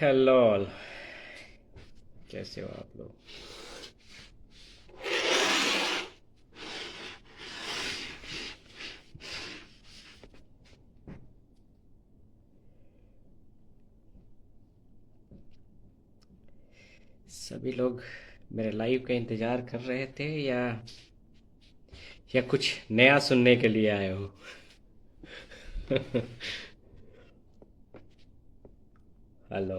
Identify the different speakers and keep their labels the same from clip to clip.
Speaker 1: Hello all. कैसे हो आप लोग? सभी लोग मेरे लाइव का इंतज़ार कर रहे थे या कुछ नया सुनने के लिए आए हो? हेलो।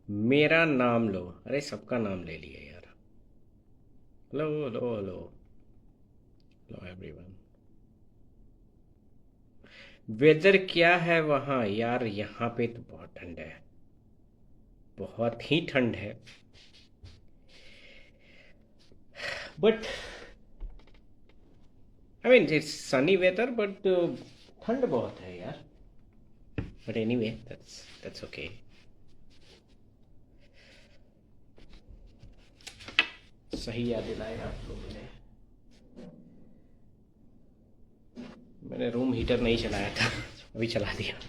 Speaker 1: मेरा नाम लो। अरे सबका नाम ले लिया यार। Hello hello hello. Hello everyone. Weather क्या है वहाँ यार? यहाँ पे तो बहुत ठंड है। बहुत ही ठंड है। But I mean it's sunny weather but ठंड बहुत है यार। But anyway that's okay. सही याद दिलाया आप लोगों ने। मैंने रूम हीटर नहीं चलाया था। अभी चला दिया।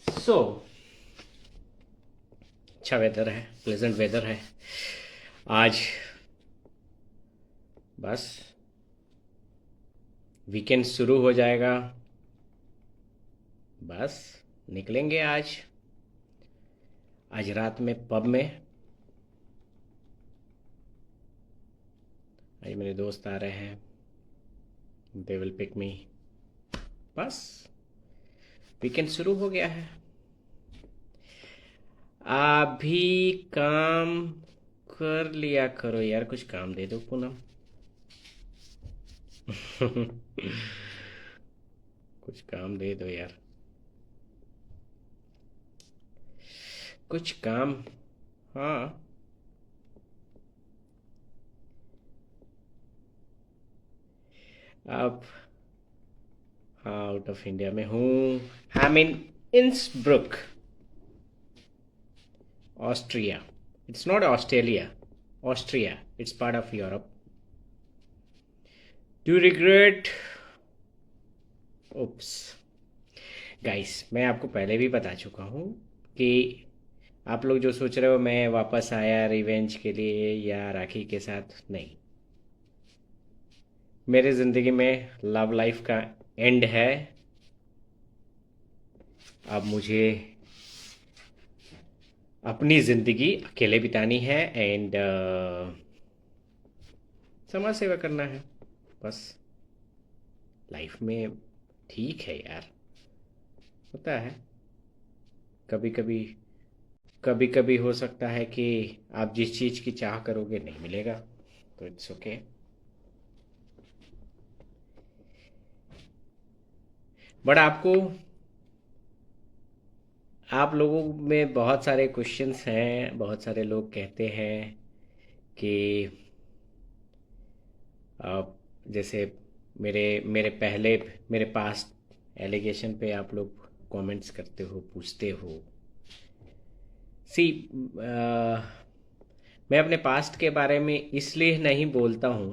Speaker 1: सो अच्छा वेदर है, प्लेजेंट वेदर है आज। बस वीकेंड शुरू हो जाएगा। बस निकलेंगे आज। आज रात में पब में। आज मेरे दोस्त आ रहे हैं। They will pick me. बस वीकेंड शुरू हो गया है। आप भी काम कर लिया करो यार। कुछ काम दे दो पूनम। कुछ काम दे दो यार। कुछ काम। हाँ। आप। हाँ आउट ऑफ इंडिया में हूँ। I mean Innsbruck, Austria. It's not Australia. Austria it's part of Europe. Do regret? Oops. Guys मैं आपको पहले भी बता चुका हूँ कि आप लोग जो सोच रहे हो मैं वापस आया रिवेंज के लिए या राखी के साथ, नहीं। मेरे ज़िंदगी में लव लाइफ का एंड है। अब मुझे अपनी ज़िंदगी अकेले बितानी है एंड समाज सेवा करना है बस। लाइफ में ठीक है यार। होता है। कभी कभी कभी कभी हो सकता है कि आप जिस चीज़ की चाह करोगे नहीं मिलेगा, तो इट्स ओके। बट आपको, आप लोगों में बहुत सारे क्वेश्चंस हैं। बहुत सारे लोग कहते हैं कि आप जैसे मेरे मेरे पहले मेरे पास्ट एलिगेशन पे आप लोग कमेंट्स करते हो, पूछते हो। सी, मैं अपने पास्ट के बारे में इसलिए नहीं बोलता हूँ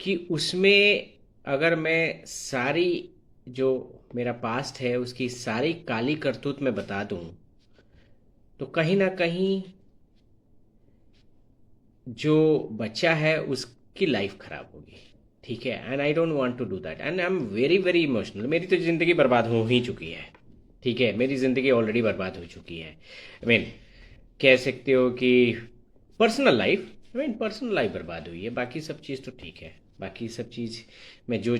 Speaker 1: कि उसमें अगर मैं सारी जो मेरा पास्ट है उसकी सारी काली करतूत मैं बता दूँ तो कहीं ना कहीं जो बच्चा है उसकी लाइफ खराब होगी। ठीक है, and I don't want to do that and I am very very emotional. मेरी तो ज़िंदगी बर्बाद हो ही चुकी है। ठीक है, मेरी ज़िंदगी ऑलरेडी बर्बाद हो चुकी है। आई मीन कह सकते हो कि personal life, I mean personal life बर्बाद हुई है। बाकी सब चीज़ तो ठीक है। बाकी सब चीज़ मैं जो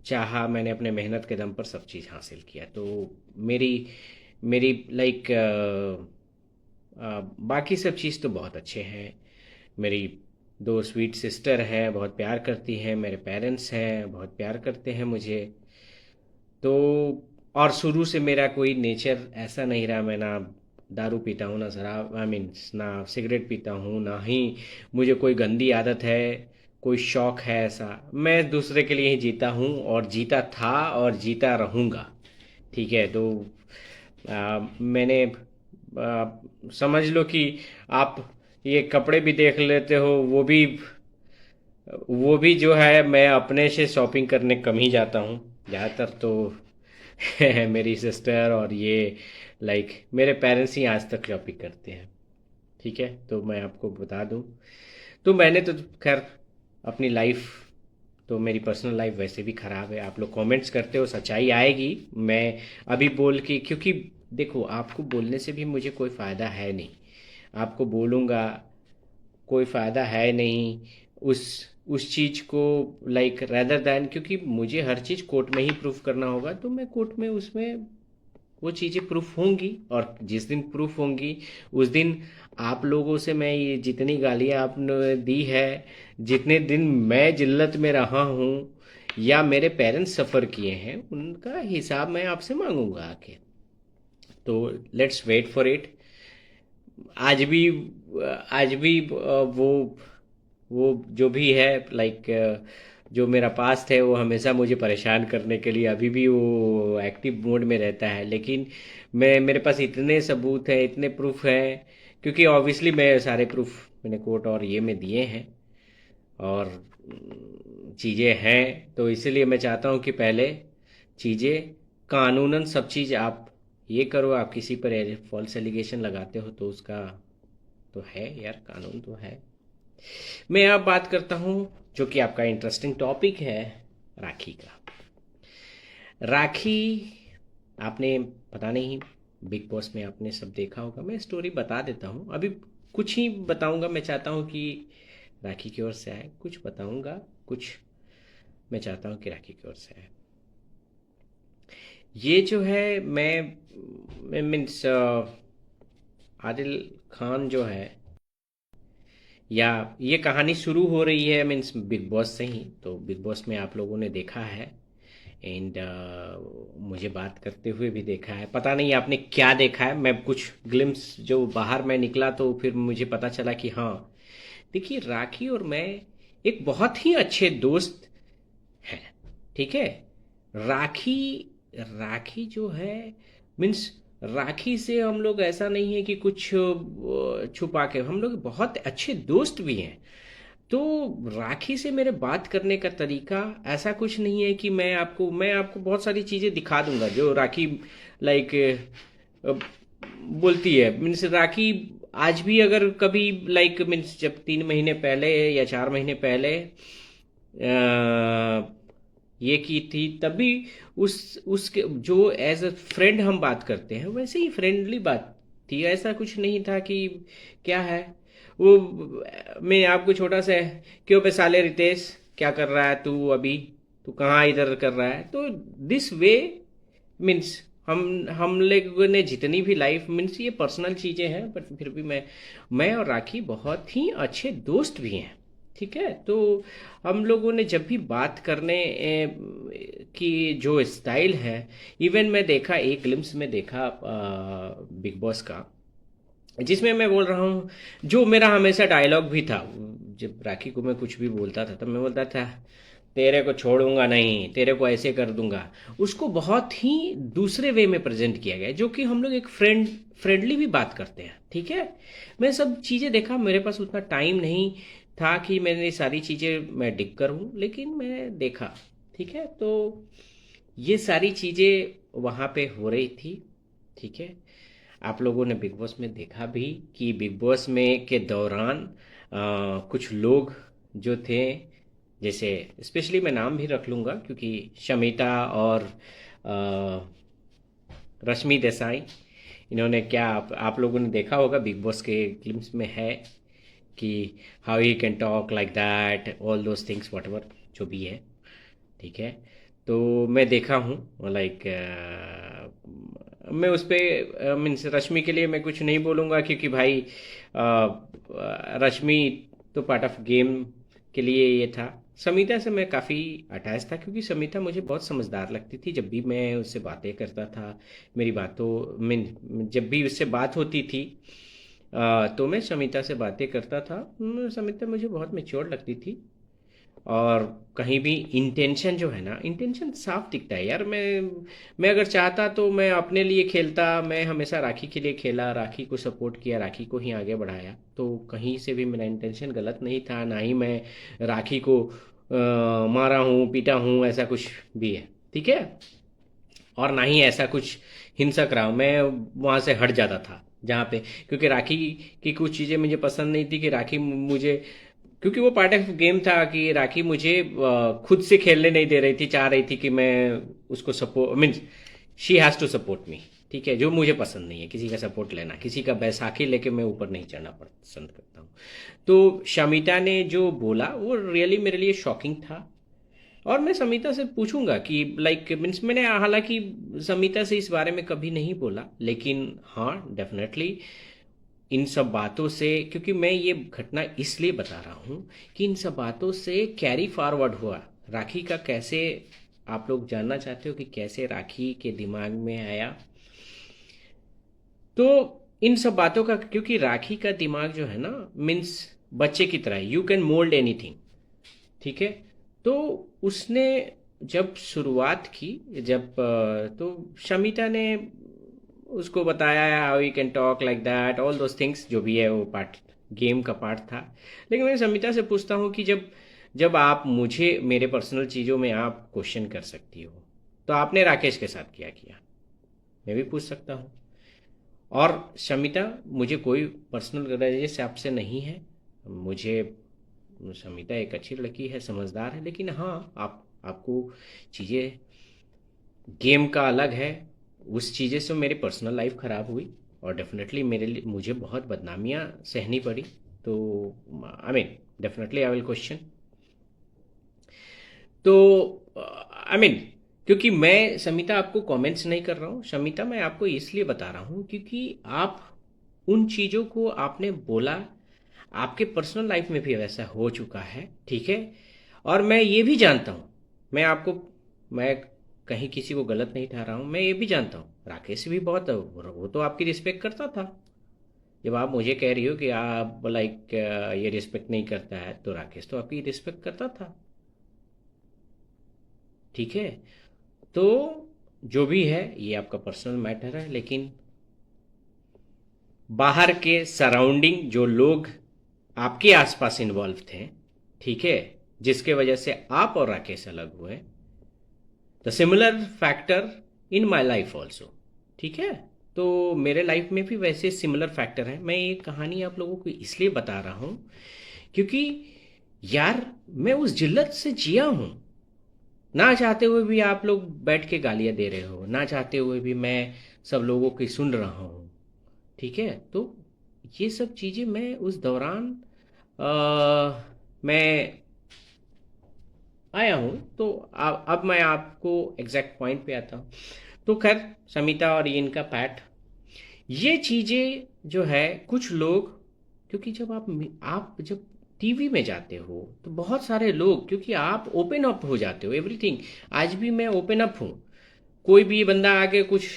Speaker 1: चाहा मैंने अपने मेहनत के दम पर सब चीज़ हासिल किया। तो मेरी मेरी लाइक बाकी सब चीज़ तो बहुत अच्छे हैं। मेरी दो स्वीट सिस्टर हैं, बहुत प्यार करती हैं। मेरे पेरेंट्स हैं, बहुत प्यार करते हैं मुझे। तो और शुरू से मेरा कोई नेचर ऐसा नहीं रहा। मैं ना दारू पीता हूँ, ना शराब, आई मीन ना सिगरेट पीता हूँ, ना ही मुझे कोई गंदी आदत है, कोई शौक है ऐसा। मैं दूसरे के लिए ही जीता हूँ और जीता था और जीता रहूँगा। ठीक है, तो मैंने समझ लो कि आप ये कपड़े भी देख लेते हो, वो भी वो भी जो है मैं अपने से शॉपिंग करने कम ही जाता हूँ ज़्यादातर तो। मेरी सिस्टर और ये लाइक मेरे पेरेंट्स ही आज तक शॉपिंग करते हैं। ठीक है, तो मैं आपको बता दूं, तो मैंने तो खैर अपनी लाइफ, तो मेरी पर्सनल लाइफ वैसे भी ख़राब है। आप लोग कमेंट्स करते हो, सच्चाई आएगी। मैं अभी बोल के, क्योंकि देखो आपको बोलने से भी मुझे कोई फ़ायदा है नहीं। आपको बोलूँगा कोई फ़ायदा है नहीं उस उस चीज़ को, लाइक रेदर दैन, क्योंकि मुझे हर चीज़ कोर्ट में ही प्रूफ करना होगा, तो मैं कोर्ट में उसमें वो चीज़ें प्रूफ होंगी। और जिस दिन प्रूफ होंगी उस दिन आप लोगों से मैं ये जितनी गालियाँ आपने दी है, जितने दिन मैं जिल्लत में रहा हूँ या मेरे पेरेंट्स सफ़र किए हैं, उनका हिसाब मैं आपसे मांगूंगा आके। तो लेट्स वेट फॉर इट। आज भी आज भी वो जो भी है, लाइक जो मेरा पास्ट है वो हमेशा मुझे परेशान करने के लिए अभी भी वो एक्टिव मोड में रहता है। लेकिन मैं, मेरे पास इतने सबूत हैं, इतने प्रूफ हैं, क्योंकि ऑब्वियसली मैं सारे प्रूफ मैंने कोर्ट और ये में दिए हैं, और चीज़ें हैं, तो इसीलिए मैं चाहता हूँ कि पहले चीज़ें कानूनन सब चीज़ आप ये करो। आप किसी पर फॉल्स एलिगेशन लगाते हो तो उसका तो है यार, कानून तो है। मैं अब बात करता हूँ जो कि आपका इंटरेस्टिंग टॉपिक है, राखी का। राखी, आपने पता नहीं बिग बॉस में आपने सब देखा होगा। मैं स्टोरी बता देता हूँ, अभी कुछ ही बताऊंगा। मैं चाहता हूँ कि राखी की ओर से आए, कुछ बताऊंगा, कुछ मैं चाहता हूँ कि राखी की ओर से आए। ये जो है मैं मीन्स आदिल खान जो है, या ये कहानी शुरू हो रही है मीन्स बिग बॉस से ही। तो बिग बॉस में आप लोगों ने देखा है, एंड मुझे बात करते हुए भी देखा है। पता नहीं आपने क्या देखा है, मैं कुछ ग्लिम्स जो बाहर मैं निकला तो फिर मुझे पता चला कि हाँ, देखिए राखी और मैं एक बहुत ही अच्छे दोस्त हैं। ठीक है, राखी राखी जो है मीन्स, राखी से हम लोग ऐसा नहीं है कि कुछ छुपा के, हम लोग बहुत अच्छे दोस्त भी हैं। तो राखी से मेरे बात करने का तरीका ऐसा कुछ नहीं है कि मैं आपको बहुत सारी चीज़ें दिखा दूंगा जो राखी लाइक बोलती है। मीन्स राखी आज भी अगर कभी लाइक मीन्स जब 3 महीने पहले या 4 महीने पहले ये की थी, तभी उसके जो एज अ फ्रेंड हम बात करते हैं वैसे ही फ्रेंडली बात थी। ऐसा कुछ नहीं था कि क्या है वो, मैं आपको छोटा सा, क्यों बे साले रितेश, क्या कर रहा है तू अभी, तू कहाँ इधर कर रहा है, तो दिस वे मीन्स हम लोगों ने जितनी भी लाइफ मीन्स ये पर्सनल चीज़ें हैं, बट फिर भी मैं और राखी बहुत ही अच्छे दोस्त भी हैं। ठीक है, तो हम लोगों ने जब भी बात करने की जो स्टाइल है, इवन मैं देखा एक ग्लिम्स में देखा बिग बॉस का, जिसमें मैं बोल रहा हूँ, जो मेरा हमेशा डायलॉग भी था, जब राखी को मैं कुछ भी बोलता था तब मैं बोलता था, तेरे को छोड़ूंगा नहीं, तेरे को ऐसे कर दूंगा। उसको बहुत ही दूसरे वे में प्रेजेंट किया गया है, जो कि हम लोग एक फ्रेंडली भी बात करते हैं। ठीक है, मैं सब चीज़ें देखा, मेरे पास उतना टाइम नहीं था कि मैंने सारी चीज़ें मैं डिग करूँ, लेकिन मैं देखा। ठीक है, तो ये सारी चीज़ें वहाँ पे हो रही थी। ठीक है, आप लोगों ने बिग बॉस में देखा भी कि बिग बॉस में के दौरान कुछ लोग जो थे, जैसे स्पेशली मैं नाम भी रख लूँगा क्योंकि शमिता और अ, रश्मि देसाई, इन्होंने क्या, आप लोगों ने देखा होगा बिग बॉस के क्लिप्स में है कि how he can talk like that, all those things what ever जो भी है। ठीक है, तो मैं देखा हूँ लाइक, मैं उस पर मीन्स रश्मि के लिए मैं कुछ नहीं बोलूँगा, क्योंकि भाई रश्मि तो पार्ट ऑफ गेम के लिए ये था। समीता से मैं काफ़ी अटैच था, क्योंकि समीता मुझे बहुत समझदार लगती थी। जब भी मैं उससे बातें करता था, मेरी बातों मीन जब भी उससे बात होती थी, तो मैं समीता से बातें करता था। समीता मुझे बहुत मेच्योर लगती थी। और कहीं भी इंटेंशन जो है ना, इंटेंशन साफ दिखता है यार। मैं अगर चाहता तो मैं अपने लिए खेलता, मैं हमेशा राखी के लिए खेला, राखी को सपोर्ट किया, राखी को ही आगे बढ़ाया, तो कहीं से भी मेरा इंटेंशन गलत नहीं था, ना ही मैं राखी को मारा हूँ, पीटा हूँ, ऐसा कुछ भी है, ठीक है। और ना ही ऐसा कुछ हिंसक रहा हूँ। मैं वहाँ से हट जाता था जहाँ पे, क्योंकि राखी की कुछ चीज़ें मुझे पसंद नहीं थी कि राखी मुझे, क्योंकि वो पार्ट ऑफ गेम था कि राखी मुझे खुद से खेलने नहीं दे रही थी, चाह रही थी कि मैं उसको support, means she has to support me, ठीक है, जो मुझे पसंद नहीं है किसी का सपोर्ट लेना, किसी का बैसाखी लेके मैं ऊपर नहीं चढ़ना पसंद करता हूँ। तो शमिता ने जो बोला वो रियली मेरे लिए शॉकिंग था। और मैं समिता से पूछूंगा कि लाइक मीन्स, मैंने हालांकि समिता से इस बारे में कभी नहीं बोला, लेकिन हाँ डेफिनेटली इन सब बातों से, क्योंकि मैं ये घटना इसलिए बता रहा हूँ कि इन सब बातों से कैरी फॉरवर्ड हुआ राखी का। कैसे, आप लोग जानना चाहते हो कि कैसे राखी के दिमाग में आया? तो इन सब बातों का, क्योंकि राखी का दिमाग जो है ना, मीन्स बच्चे की तरह, यू कैन मोल्ड एनीथिंग, ठीक है। तो उसने जब शुरुआत की, जब तो शमिता ने उसको बताया how you can talk like that, all those things, जो भी है वो पार्ट, गेम का पार्ट था। लेकिन मैं शमिता से पूछता हूँ कि जब जब आप मुझे मेरे पर्सनल चीज़ों में आप क्वेश्चन कर सकती हो, तो आपने राकेश के साथ क्या किया, मैं भी पूछ सकता हूँ। और शमिता, मुझे कोई पर्सनल ग्रजेस आपसे नहीं है, मुझे, शमिता एक अच्छी लड़की है, समझदार है, लेकिन हाँ, आपको चीज़ें गेम का अलग है, उस चीज़ें से मेरी पर्सनल लाइफ ख़राब हुई, और डेफिनेटली मेरे लिए, मुझे बहुत बदनामियाँ सहनी पड़ी। तो I mean definitely I will question. तो आई मीन, क्योंकि मैं शमिता आपको कमेंट्स नहीं कर रहा हूँ, शमिता मैं आपको इसलिए बता रहा हूँ क्योंकि आप उन चीज़ों को आपने बोला, आपके पर्सनल लाइफ में भी वैसा हो चुका है, ठीक है। और मैं ये भी जानता हूँ, मैं आपको, मैं कहीं किसी को गलत नहीं ठहरा हूँ, मैं ये भी जानता हूँ राकेश भी बहुत, वो तो आपकी रिस्पेक्ट करता था। जब आप मुझे कह रही हो कि आप लाइक ये रिस्पेक्ट नहीं करता है, तो राकेश तो आपकी रिस्पेक्ट करता था, ठीक है। तो जो भी है ये आपका पर्सनल मैटर है, लेकिन बाहर के सराउंडिंग जो लोग आपके आसपास इन्वॉल्व थे, ठीक है, जिसके वजह से आप और राकेश अलग हुए, the similar factor in my life also, ठीक है। तो मेरे लाइफ में भी वैसे सिमिलर फैक्टर है। मैं ये कहानी आप लोगों को इसलिए बता रहा हूँ क्योंकि यार मैं उस जिल्लत से जिया हूँ, ना चाहते हुए भी आप लोग बैठ के गालियाँ दे रहे हो, ना चाहते हुए भी मैं सब लोगों की सुन रहा हूँ, ठीक है। तो ये सब चीज़ें मैं उस दौरान मैं आया हूँ। तो अब मैं आपको एग्जैक्ट पॉइंट पे आता हूँ। तो खैर, समिता और ये इनका पैट, ये चीज़ें जो है, कुछ लोग, क्योंकि जब आप जब टीवी में जाते हो तो बहुत सारे लोग, क्योंकि आप ओपन अप हो जाते हो एवरीथिंग। आज भी मैं ओपन अप हूँ, कोई भी बंदा आके कुछ,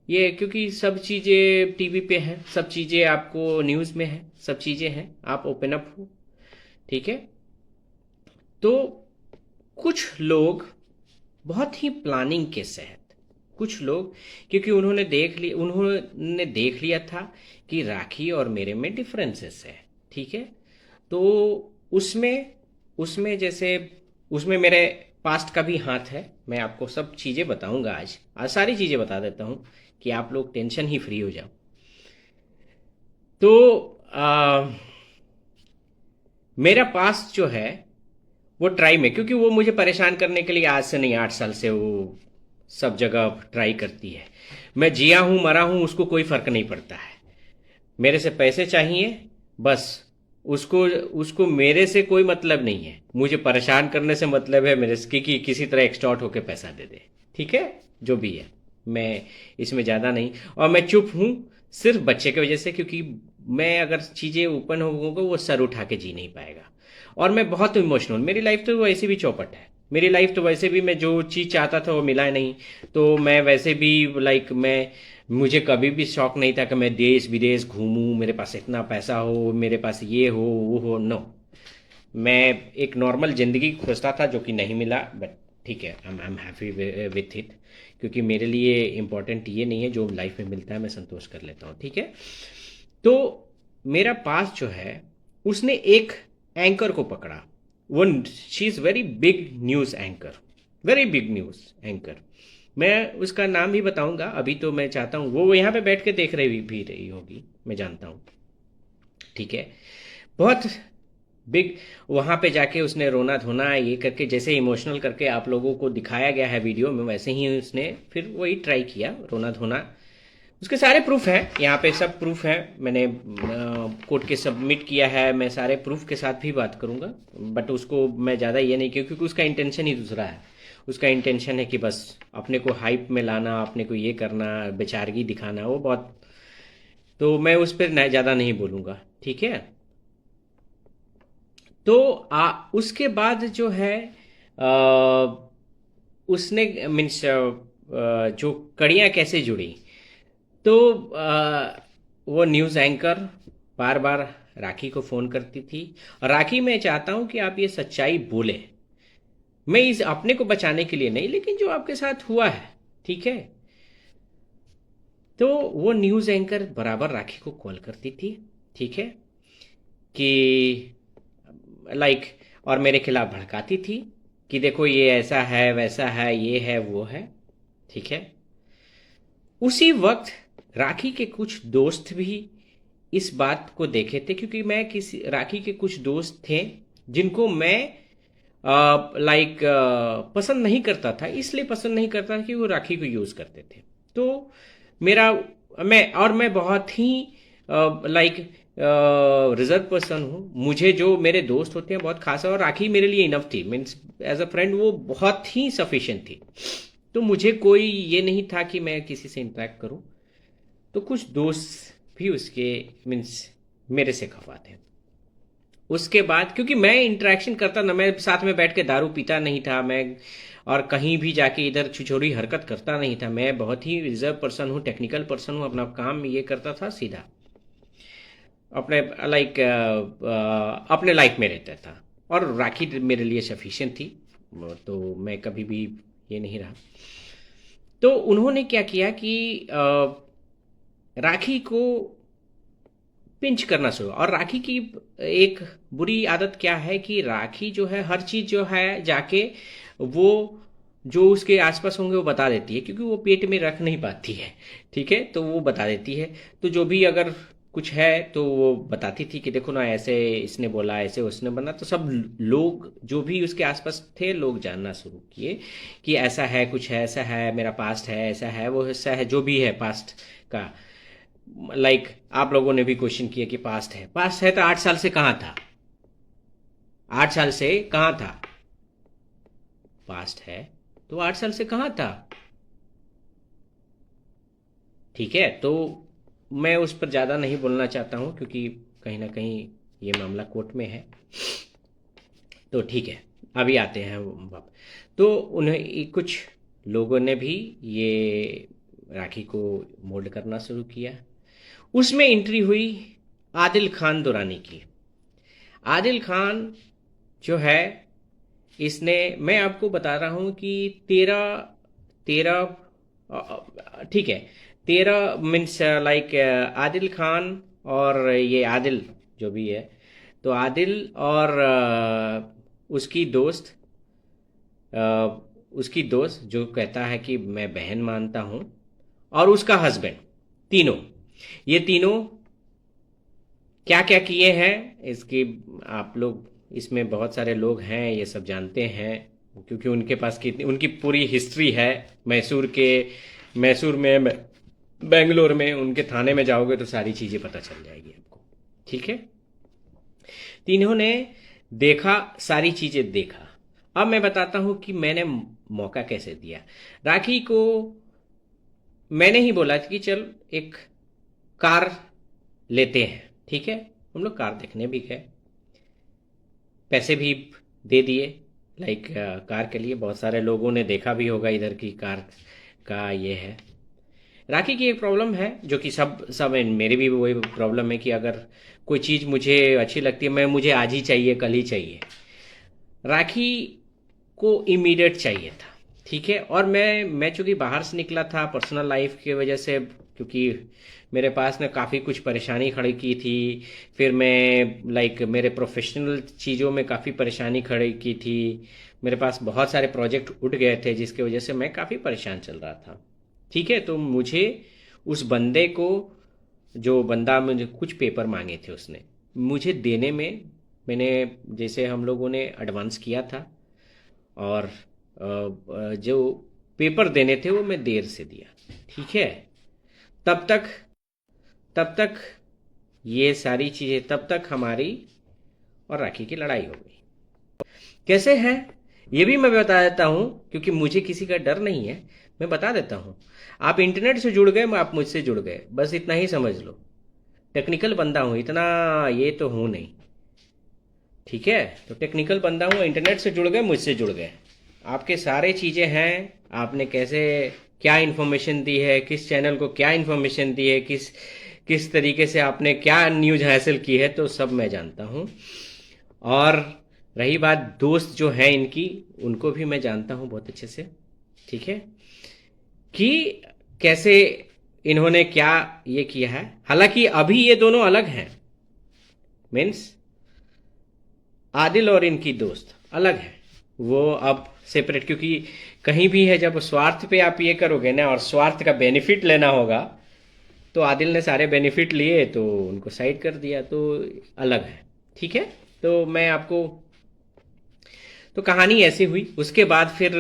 Speaker 1: ये क्योंकि सब चीज़ें टीवी पे है, सब चीज़ें आपको न्यूज़ में है, सब चीज़ें हैं, आप ओपन अप हो, ठीक है। तो कुछ लोग बहुत ही प्लानिंग के साथ, कुछ लोग, क्योंकि उन्होंने देख लिया था कि राखी और मेरे में डिफरेंसेस है, ठीक है। तो उसमें उसमें जैसे, उसमें मेरे पास्ट का भी हाथ है। मैं आपको सब चीज़ें बताऊंगा, आज सारी चीज़ें बता देता हूँ कि आप लोग टेंशन ही फ्री हो जाओ। तो आ, मेरा पास्ट जो है वो ट्राई में, क्योंकि वो मुझे परेशान करने के लिए आज से नहीं, 8 साल से वो सब जगह ट्राई करती है। मैं जिया हूँ मरा हूँ उसको कोई फर्क नहीं पड़ता है, मेरे से पैसे चाहिए बस, उसको उसको मेरे से कोई मतलब नहीं है, मुझे परेशान करने से मतलब है मेरे से कि किसी तरह एक्सटॉर्ट होके पैसा दे दे, ठीक है। जो भी है, मैं इसमें ज़्यादा नहीं, और मैं चुप हूँ सिर्फ बच्चे की वजह से, क्योंकि मैं अगर चीज़ें ओपन होंगे वो सर उठा के जी नहीं पाएगा। और मैं बहुत इमोशनल, मेरी लाइफ तो वैसे भी चौपट है, मेरी लाइफ तो वैसे भी, मैं जो चीज़ चाहता था वो मिला नहीं। तो मैं वैसे भी लाइक, मैं, मुझे कभी भी शौक नहीं था कि मैं देश विदेश घूमूं, मेरे पास इतना पैसा हो, मेरे पास ये हो वो हो, नो। मैं एक नॉर्मल ज़िंदगी खोजता था जो कि नहीं मिला, बट ठीक है, I am happy with it, क्योंकि मेरे लिए इम्पोर्टेंट ये नहीं है, जो लाइफ में मिलता है मैं संतोष कर लेता हूँ, ठीक है। तो मेरा पास जो है, उसने एक एंकर को पकड़ा। वो she is very big news anchor, very big news anchor. मैं उसका नाम भी बताऊंगा, अभी तो मैं चाहता हूँ वो यहाँ पे बैठ के देख रही भी रही होगी, मैं जानता हूँ, ठीक है। बहुत बिग। वहाँ पे जाके उसने रोना धोना ये करके, जैसे इमोशनल करके आप लोगों को दिखाया गया है वीडियो में, वैसे ही उसने फिर वही ट्राई किया, रोना धोना। उसके सारे प्रूफ हैं यहाँ पे, सब प्रूफ है, मैंने कोर्ट के सबमिट किया है, मैं सारे प्रूफ के साथ भी बात करूँगा। बट उसको मैं ज़्यादा ये नहीं किया, क्योंकि उसका इंटेंशन ही दूसरा है। उसका इंटेंशन है कि बस अपने को हाइप में लाना, अपने को ये करना, बेचारगी दिखाना, वो बहुत। तो मैं उस पर ज़्यादा नहीं बोलूँगा, ठीक है। तो उसके बाद जो है, उसने मीन्स जो कड़ियाँ कैसे जुड़ी, तो वो न्यूज़ एंकर बार बार राखी को फ़ोन करती थी। और राखी, मैं चाहता हूँ कि आप ये सच्चाई बोले, मैं इस अपने को बचाने के लिए नहीं, लेकिन जो आपके साथ हुआ है, ठीक है। तो वो न्यूज़ एंकर बराबर राखी को कॉल करती थी, ठीक है, कि लाइक, और मेरे खिलाफ भड़काती थी कि देखो ये ऐसा है, वैसा है, ये है, वो है, ठीक है। उसी वक्त राखी के कुछ दोस्त भी इस बात को देखे थे, क्योंकि मैं किसी राखी के कुछ दोस्त थे जिनको मैं लाइक पसंद नहीं करता था, इसलिए पसंद नहीं करता था कि वो राखी को यूज़ करते थे। तो मेरा मैं बहुत ही लाइक रिजर्व पर्सन हूँ। मुझे जो मेरे दोस्त होते हैं बहुत खास है, और राखी मेरे लिए इनफ थी, मीन्स एज अ फ्रेंड वो बहुत ही सफिशिएंट थी। तो मुझे कोई ये नहीं था कि मैं किसी से इंटरेक्ट करूँ। तो कुछ दोस्त भी उसके मीन्स मेरे से खफा थे। उसके बाद क्योंकि मैं इंटरेक्शन करता ना, मैं साथ में बैठ के दारू पीता नहीं था मैं, और कहीं भी जाके इधर छिछोरी हरकत करता नहीं था। मैं बहुत ही रिजर्व पर्सन हूँ, टेक्निकल पर्सन हूँ, अपना काम ये करता था सीधा, अपने लाइक अपने लाइफ में रहता था। और राखी मेरे लिए सफिशिएंट थी, तो मैं कभी भी ये नहीं रहा। तो उन्होंने क्या किया कि राखी को पिंच करना शुरू। और राखी की एक बुरी आदत क्या है कि राखी जो है हर चीज़ जो है जाके वो जो उसके आसपास होंगे वो बता देती है, क्योंकि वो पेट में रख नहीं पाती है, ठीक है, तो वो बता देती है। तो जो भी अगर कुछ है तो वो बताती थी कि देखो ना, ऐसे इसने बोला, ऐसे उसने बना। तो सब लोग जो भी उसके आसपास थे, लोग जानना शुरू किए कि ऐसा है, कुछ है, ऐसा है, मेरा पास्ट है, ऐसा है, वो ऐसा है, जो भी है पास्ट का। लाइक आप लोगों ने भी क्वेश्चन किया कि पास्ट है, पास्ट है तो 8 साल से कहाँ था, 8 साल से कहाँ था, पास्ट है तो 8 साल से कहाँ था, ठीक है। तो मैं उस पर ज़्यादा नहीं बोलना चाहता हूँ, क्योंकि कहीं ना कहीं ये मामला कोर्ट में है। तो ठीक है, अभी आते हैं वापस। तो उन्हें कुछ लोगों ने भी ये राखी को मोल्ड करना शुरू किया। उसमें एंट्री हुई आदिल खान दुरानी की। आदिल खान जो है, इसने, मैं आपको बता रहा हूँ कि 13 ठीक है, 13 मीन्स लाइक आदिल खान और ये आदिल जो भी है, तो आदिल और उसकी दोस्त, अ, उसकी दोस्त जो कहता है कि मैं बहन मानता हूँ, और उसका हस्बैंड, तीनों, ये तीनों क्या क्या किए हैं इसकी, आप लोग, इसमें बहुत सारे लोग हैं ये सब जानते हैं, क्योंकि उनके पास कितनी उनकी पूरी हिस्ट्री है। मैसूर के, मैसूर में, बेंगलोर में, उनके थाने में जाओगे तो सारी चीज़ें पता चल जाएगी आपको, ठीक है। तीनों ने देखा, सारी चीज़ें देखा। अब मैं बताता हूँ कि मैंने मौका कैसे दिया राखी को। मैंने ही बोला कि चल एक कार लेते हैं, ठीक है। हम लोग कार देखने भी गए, पैसे भी दे दिए। लाइक कार के लिए बहुत सारे लोगों ने देखा भी होगा इधर की कार का ये है। राखी की एक प्रॉब्लम है जो कि सब सब मेरी भी वही प्रॉब्लम है कि अगर कोई चीज़ मुझे अच्छी लगती है, मैं मुझे आज ही चाहिए, कल ही चाहिए। राखी को इमीडिएट चाहिए था, ठीक है। और मैं चूंकि बाहर से निकला था पर्सनल लाइफ की वजह से, क्योंकि मेरे पास ने काफ़ी कुछ परेशानी खड़ी की थी। फिर मैं लाइक मेरे प्रोफेशनल चीज़ों में काफ़ी परेशानी खड़ी की थी। मेरे पास बहुत सारे प्रोजेक्ट उठ गए थे जिसकी वजह से मैं काफ़ी परेशान चल रहा था, ठीक है। तो मुझे उस बंदे को, जो बंदा मुझे कुछ पेपर मांगे थे उसने मुझे देने में, मैंने जैसे हम लोगों ने एडवांस किया था, और जो पेपर देने थे वो मैं देर से दिया, ठीक है। तब तक तब तक ये सारी चीज़ें, तब तक हमारी और राखी की लड़ाई हो गई। कैसे है ये भी मैं बता देता हूँ, क्योंकि मुझे किसी का डर नहीं है। मैं बता देता हूँ, आप इंटरनेट से जुड़ गए, आप मुझसे जुड़ गए, बस इतना ही समझ लो। टेक्निकल बंदा हूँ, इतना ये तो हूँ नहीं, ठीक है। तो टेक्निकल बंदा हूँ, इंटरनेट से जुड़ गए, मुझसे जुड़ गए। आपके सारे चीज़ें हैं, आपने कैसे क्या इन्फॉर्मेशन दी है, किस चैनल को क्या इन्फॉर्मेशन दी है, किस किस तरीके से आपने क्या न्यूज़ हासिल की है, तो सब मैं जानता हूँ। और रही बात दोस्त जो हैं इनकी, उनको भी मैं जानता हूँ बहुत अच्छे से, ठीक है, कि कैसे इन्होंने क्या ये किया है। हालांकि अभी ये दोनों अलग हैं, मीन्स आदिल और इनकी दोस्त अलग है, वो अब सेपरेट। क्योंकि कहीं भी है, जब स्वार्थ पे आप ये करोगे ना, और स्वार्थ का बेनिफिट लेना होगा, तो आदिल ने सारे बेनिफिट लिए तो उनको साइड कर दिया, तो अलग है, ठीक है। तो मैं आपको, तो कहानी ऐसी हुई। उसके बाद फिर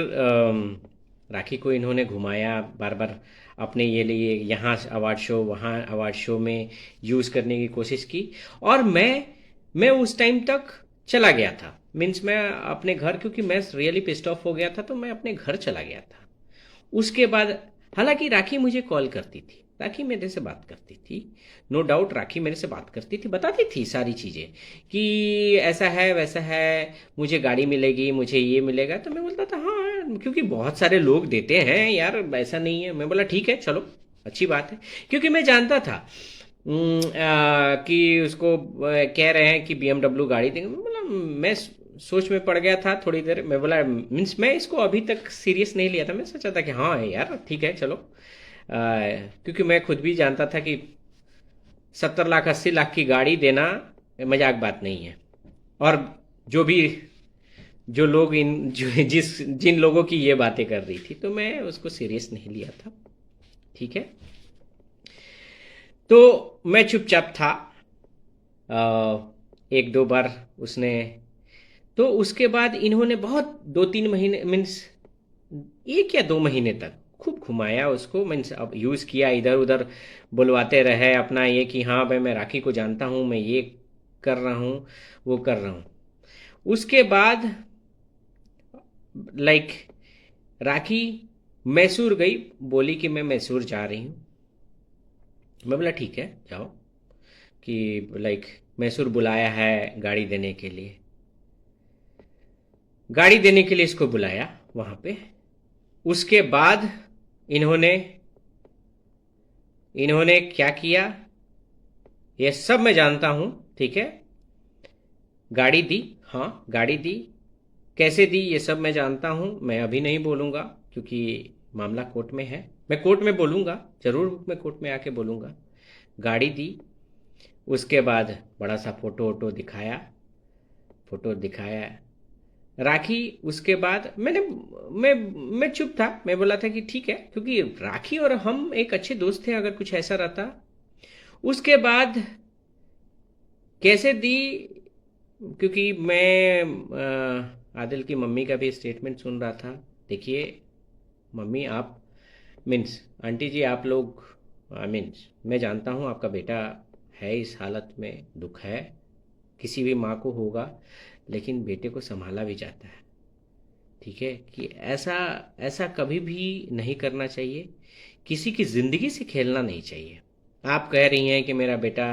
Speaker 1: राखी को इन्होंने घुमाया बार बार, अपने ये लिए यहाँ अवार्ड शो, वहाँ अवार्ड शो में यूज़ करने की कोशिश की। और मैं उस टाइम तक चला गया था, मीन्स मैं अपने घर, क्योंकि मैं रियली पिस्ड ऑफ हो गया था, तो मैं अपने घर चला गया था। उसके बाद हालांकि राखी मुझे कॉल करती थी, राखी मेरे से बात करती थी, नो डाउट राखी मेरे से बात करती थी, बताती थी सारी चीज़ें कि ऐसा है वैसा है, मुझे गाड़ी मिलेगी, मुझे ये मिलेगा। तो मैं बोलता था हाँ, क्योंकि बहुत सारे लोग देते हैं यार, ऐसा नहीं है। मैं बोला ठीक है, चलो अच्छी बात है, क्योंकि मैं जानता था कि उसको कह रहे हैं कि BMW गाड़ी देंगे। मैं बोला, मैं सोच में पड़ गया था थोड़ी देर। मैं बोला, मीन्स मैं इसको अभी तक सीरियस नहीं लिया था, मैं सोचा था कि हाँ यार ठीक है चलो, क्योंकि मैं खुद भी जानता था कि 70 लाख 80 लाख की गाड़ी देना मजाक बात नहीं है। और जो भी, जो लोग जिन लोगों की ये बातें कर रही थी, तो मैं उसको सीरियस नहीं लिया था, ठीक है। तो मैं चुपचाप था। एक दो बार उसने, तो उसके बाद इन्होंने बहुत 2-3 महीने, मीन्स 1 या 2 महीने तक खूब घुमाया उसको, मीन्स अब यूज़ किया, इधर उधर बुलवाते रहे अपना ये कि हाँ भाई मैं राखी को जानता हूँ, मैं ये कर रहा हूँ, वो कर रहा हूँ। उसके बाद लाइक राखी मैसूर गई, बोली कि मैं मैसूर जा रही हूँ। मैं बोला ठीक है जाओ, कि लाइक मैसूर बुलाया है गाड़ी देने के लिए, गाड़ी देने के लिए इसको बुलाया वहाँ पे। उसके बाद इन्होंने इन्होंने क्या किया ये सब मैं जानता हूँ, ठीक है। गाड़ी दी, हाँ गाड़ी दी, कैसे दी ये सब मैं जानता हूँ, मैं अभी नहीं बोलूँगा क्योंकि मामला कोर्ट में है। मैं कोर्ट में बोलूँगा, ज़रूर मैं कोर्ट में आके बोलूँगा। गाड़ी दी, उसके बाद बड़ा सा फोटो वोटो दिखाया, फोटो दिखाया राखी। उसके बाद मैं मैं चुप था, मैं बोला था कि ठीक है, क्योंकि राखी और हम एक अच्छे दोस्त थे, अगर कुछ ऐसा रहता। उसके बाद कैसे दी, क्योंकि मैं आदिल की मम्मी का भी स्टेटमेंट सुन रहा था। देखिए मम्मी, आप मीन्स आंटी जी, आप लोग, मीन्स मैं जानता हूँ आपका बेटा है इस हालत में, दुख है, किसी भी माँ को होगा, लेकिन बेटे को संभाला भी जाता है, ठीक है। कि ऐसा ऐसा कभी भी नहीं करना चाहिए, किसी की ज़िंदगी से खेलना नहीं चाहिए। आप कह रही हैं कि मेरा बेटा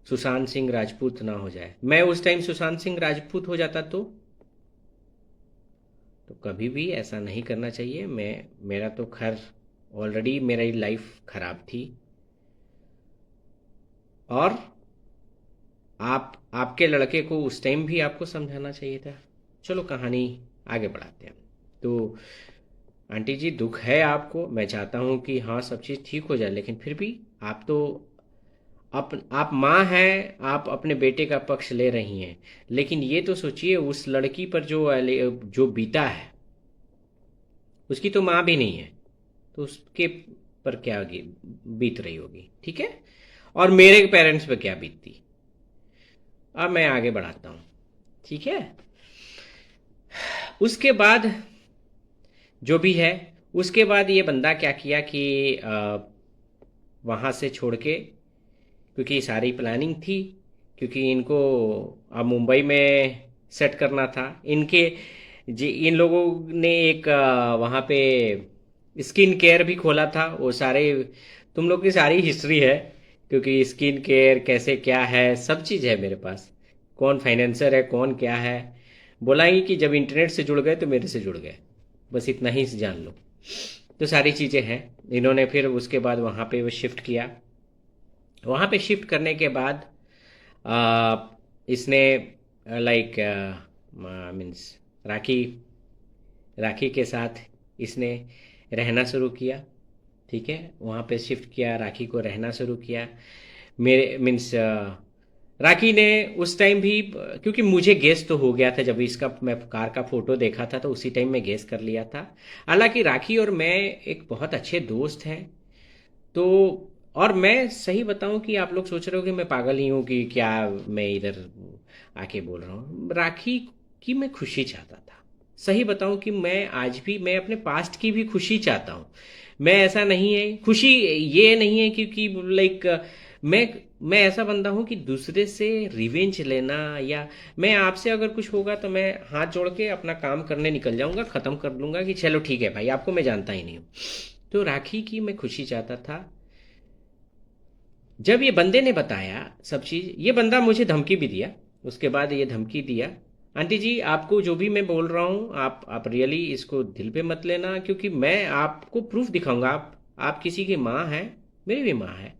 Speaker 1: सुशांत सिंह राजपूत ना हो जाए, मैं उस टाइम सुशांत सिंह राजपूत हो जाता तो कभी भी ऐसा नहीं करना चाहिए। मैं, मेरा तो खैर ऑलरेडी मेरी लाइफ खराब थी। और आपके लड़के को उस टाइम भी आपको समझाना चाहिए था। चलो कहानी आगे बढ़ाते हैं। तो आंटी जी, दुख है आपको, मैं चाहता हूँ कि हाँ सब चीज़ ठीक हो जाए, लेकिन फिर भी आप तो आप माँ हैं, आप अपने बेटे का पक्ष ले रही हैं, लेकिन ये तो सोचिए उस लड़की पर जो बीता है, उसकी तो माँ भी नहीं है, तो उसके पर क्या बीत रही होगी, ठीक है। और मेरे पेरेंट्स पे क्या बीतती। अब मैं आगे बढ़ाता हूँ, ठीक है। उसके बाद जो भी है, उसके बाद ये बंदा क्या किया कि वहाँ से छोड़ के, क्योंकि सारी प्लानिंग थी, क्योंकि इनको अब मुंबई में सेट करना था इनके जी। इन लोगों ने एक वहाँ पे स्किन केयर भी खोला था। वो सारे तुम लोग की सारी हिस्ट्री है, क्योंकि स्किन केयर कैसे क्या है सब चीज़ है मेरे पास। कौन फाइनेंसर है, कौन क्या है, बोला ही कि जब इंटरनेट से जुड़ गए तो मेरे से जुड़ गए, बस इतना ही जान लो। तो सारी चीज़ें हैं। इन्होंने फिर उसके बाद वहाँ पे वो शिफ्ट किया। वहाँ पे शिफ्ट करने के बाद इसने लाइक मीन्स राखी राखी के साथ इसने रहना शुरू किया, ठीक है। वहाँ पे शिफ्ट किया, राखी को रहना शुरू किया। मेरे मीन्स राखी ने उस टाइम भी, क्योंकि मुझे गेस तो हो गया था, जब इसका मैं कार का फोटो देखा था तो उसी टाइम मैं गेस कर लिया था। हालांकि राखी और मैं एक बहुत अच्छे दोस्त हैं। तो और मैं सही बताऊं कि आप लोग सोच रहे हो कि मैं पागल ही हूं कि क्या मैं इधर आके बोल रहा हूँ। राखी की मैं खुशी चाहता था। सही बताऊं कि मैं आज भी मैं अपने पास्ट की भी खुशी चाहता हूँ। मैं ऐसा नहीं है, खुशी ये नहीं है क्योंकि लाइक मैं मैं ऐसा बंदा हूं कि दूसरे से रिवेंज लेना, या मैं आपसे अगर कुछ होगा तो मैं हाथ जोड़ के अपना काम करने निकल जाऊंगा, खत्म कर लूंगा कि चलो ठीक है भाई, आपको मैं जानता ही नहीं हूँ। तो राखी की मैं खुशी चाहता था। जब ये बंदे ने बताया सब चीज़, ये बंदा मुझे धमकी भी दिया। उसके बाद ये धमकी दिया, आंटी जी आपको जो भी मैं बोल रहा हूँ आप रियली इसको दिल पे मत लेना, क्योंकि मैं आपको प्रूफ दिखाऊंगा। आप किसी की माँ हैं, मेरी भी माँ है,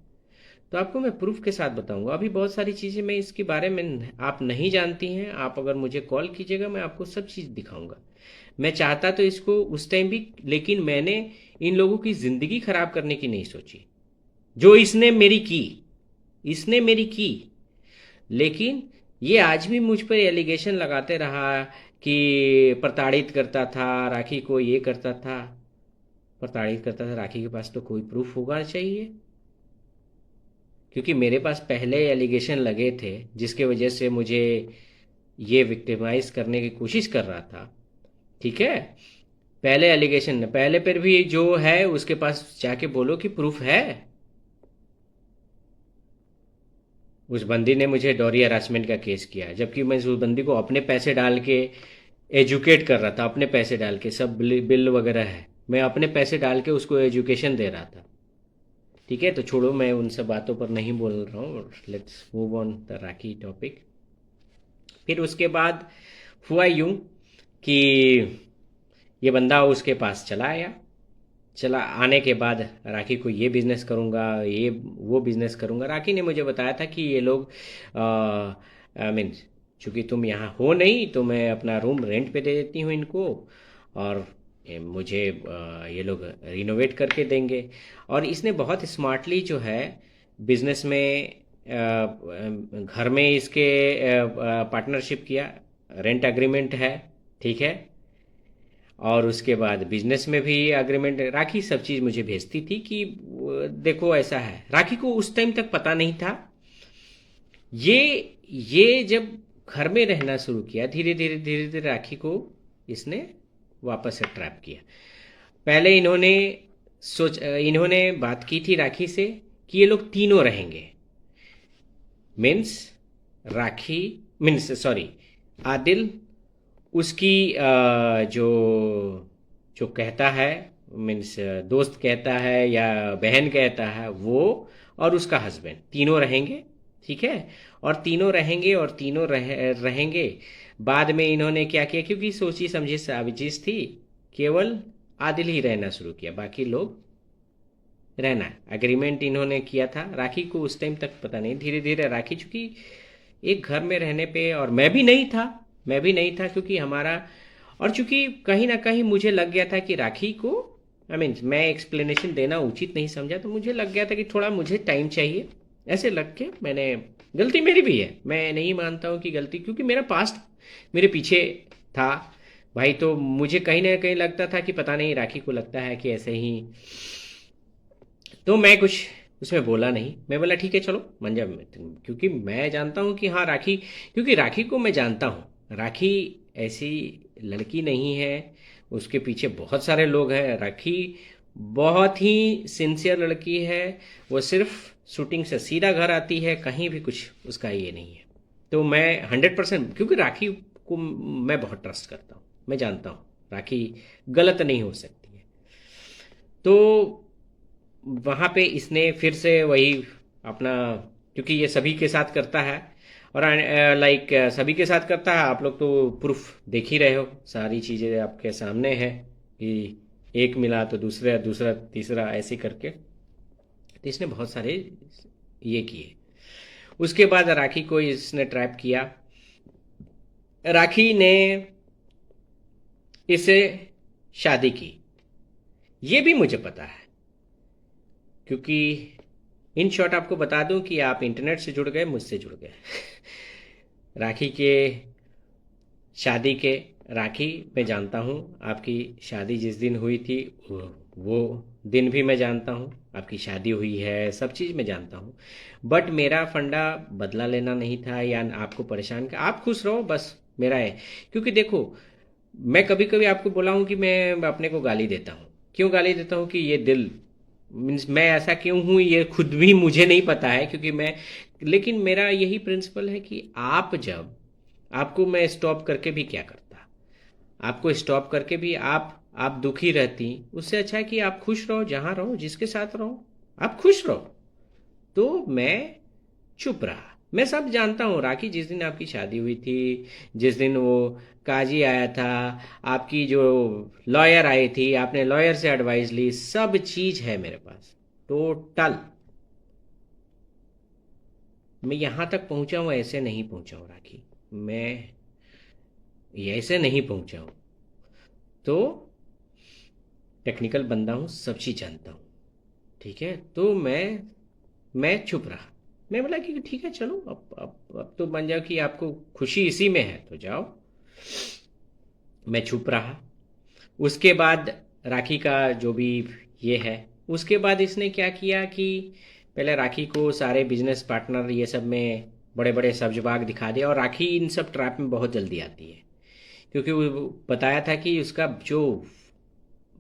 Speaker 1: तो आपको मैं प्रूफ के साथ बताऊंगा। अभी बहुत सारी चीज़ें मैं इसके बारे में आप नहीं जानती हैं। आप अगर मुझे कॉल कीजिएगा मैं आपको सब चीज़ दिखाऊंगा। मैं चाहता तो इसको उस टाइम भी, लेकिन मैंने इन लोगों की ज़िंदगी खराब करने की नहीं सोची जो इसने मेरी की। लेकिन ये आज भी मुझ पर एलिगेशन लगाते रहा कि प्रताड़ित करता था राखी को, ये करता था, प्रताड़ित करता था। राखी के पास तो कोई प्रूफ होगा चाहिए, क्योंकि मेरे पास पहले एलिगेशन लगे थे जिसके वजह से मुझे ये विक्टिमाइज करने की कोशिश कर रहा था, ठीक है। पहले एलिगेशन पहले पर भी जो है उसके पास जाके बोलो कि प्रूफ है। उस बंदी ने मुझे डॉरी हरासमेंट का केस किया, जबकि मैं उस बंदी को अपने पैसे डाल के एजुकेट कर रहा था। अपने पैसे डाल के सब बिल वगैरह है, मैं अपने पैसे डाल के उसको एजुकेशन दे रहा था, ठीक है। तो छोड़ो, मैं उन सब बातों पर नहीं बोल रहा हूँ। Let's move on the rakhi topic. फिर उसके बाद हुआ यूं कि ये बंदा उसके पास चला आया। चला आने के बाद राखी को ये बिज़नेस करूँगा, ये वो बिज़नेस करूँगा। राखी ने मुझे बताया था कि ये लोग मीन्स चूँकि तुम यहाँ हो नहीं तो मैं अपना रूम रेंट पे दे देती हूँ इनको, और मुझे ये लोग रिनोवेट करके देंगे। और इसने बहुत स्मार्टली जो है बिज़नेस में घर में इसके पार्टनरशिप किया, रेंट एग्रीमेंट है, ठीक है। और उसके बाद बिजनेस में भी अग्रीमेंट। राखी सब चीज़ मुझे भेजती थी कि देखो ऐसा है। राखी को उस टाइम तक पता नहीं था। ये ये जब घर में रहना शुरू किया, धीरे धीरे धीरे धीरे राखी को इसने वापस से ट्रैप किया। पहले इन्होंने बात की थी राखी से कि ये लोग तीनों रहेंगे। मीन्स राखी, मीन्स सॉरी, आदिल, उसकी जो जो कहता है, मीन्स दोस्त कहता है या बहन कहता है वो, और उसका हस्बैंड, तीनों रहेंगे, ठीक है। और तीनों रहेंगे और तीनों रहेंगे। बाद में इन्होंने क्या किया, क्योंकि सोची समझी साजिश थी, केवल आदिल ही रहना शुरू किया, बाकी लोग रहना है, एग्रीमेंट इन्होंने किया था। राखी को उस टाइम तक पता नहीं, धीरे धीरे राखी चूंकि एक घर में रहने पे, और मैं भी नहीं था क्योंकि हमारा, और चूंकि कहीं ना कहीं मुझे लग गया था कि राखी को, मैं एक्सप्लेनेशन देना उचित नहीं समझा, तो मुझे लग गया था कि थोड़ा मुझे टाइम चाहिए, ऐसे लग के मैंने, गलती मेरी भी है, मैं नहीं मानता हूँ कि गलती, क्योंकि मेरा पास्ट मेरे पीछे था भाई, तो मुझे कहीं ना कहीं लगता था कि पता नहीं राखी को लगता है कि ऐसे ही, तो मैं कुछ उसमें बोला नहीं, मैं बोला ठीक है चलो मन जा, क्योंकि मैं जानता हूँ कि हाँ राखी, क्योंकि राखी को मैं जानता हूँ, राखी ऐसी लड़की नहीं है, उसके पीछे बहुत सारे लोग हैं, राखी बहुत ही सिंसियर लड़की है, वो सिर्फ शूटिंग से सीधा घर आती है, कहीं भी कुछ उसका ये नहीं है। तो मैं 100%, क्योंकि राखी को मैं बहुत ट्रस्ट करता हूँ, मैं जानता हूँ राखी गलत नहीं हो सकती है। तो वहाँ पे इसने फिर से वही अपना, क्योंकि ये सभी के साथ करता है, और लाइक सभी के साथ करता है, आप लोग तो प्रूफ देख ही रहे हो, सारी चीज़ें आपके सामने हैं कि एक मिला तो दूसरा, दूसरा तीसरा, ऐसे करके, तो इसने बहुत सारे ये किए। उसके बाद राखी को इसने ट्रैप किया, राखी ने इससे शादी की, ये भी मुझे पता है, क्योंकि इन शॉर्ट आपको बता दूं कि आप इंटरनेट से जुड़ गए, मुझसे जुड़ गए। राखी के शादी के, राखी मैं जानता हूँ, आपकी शादी जिस दिन हुई थी वो दिन भी मैं जानता हूँ, आपकी शादी हुई है, सब चीज़ मैं जानता हूँ, बट मेरा फंडा बदला लेना नहीं था या आपको परेशान कर, आप खुश रहो बस मेरा है। क्योंकि देखो, मैं कभी कभी आपको बोला हूँ कि मैं अपने को गाली देता हूँ, क्यों गाली देता हूँ कि ये दिल, मीन्स मैं ऐसा क्यों हूँ ये खुद भी मुझे नहीं पता है, क्योंकि मैं, लेकिन मेरा यही प्रिंसिपल है कि आप जब, आपको मैं स्टॉप करके भी क्या करता, आपको स्टॉप करके भी आप दुखी रहती, उससे अच्छा है कि आप खुश रहो, जहाँ रहो, जिसके साथ रहो, आप खुश रहो। तो मैं चुप रहा। मैं सब जानता हूँ, राखी जिस दिन आपकी शादी हुई थी, जिस दिन वो काजी आया था, आपकी जो लॉयर आई थी, आपने लॉयर से एडवाइस ली, सब चीज है मेरे पास टोटल। मैं यहाँ तक पहुँचा हूँ, ऐसे नहीं पहुँचा हूँ राखी, मैं ये ऐसे नहीं पहुँचा हूँ। तो टेक्निकल बंदा हूँ, सब चीज़ जानता हूँ, ठीक है। तो मैं चुप रहा। मैं बोला कि ठीक है चलो, अब तो मान जाओ कि आपको खुशी इसी में है तो जाओ। मैं चुप रहा। उसके बाद राखी का जो भी ये है, उसके बाद इसने क्या किया कि पहले राखी को सारे बिजनेस पार्टनर ये सब में बड़े बड़े सब्ज बाग दिखा दिया, और राखी इन सब ट्रैप में बहुत जल्दी आती है, क्योंकि वो बताया था कि उसका जो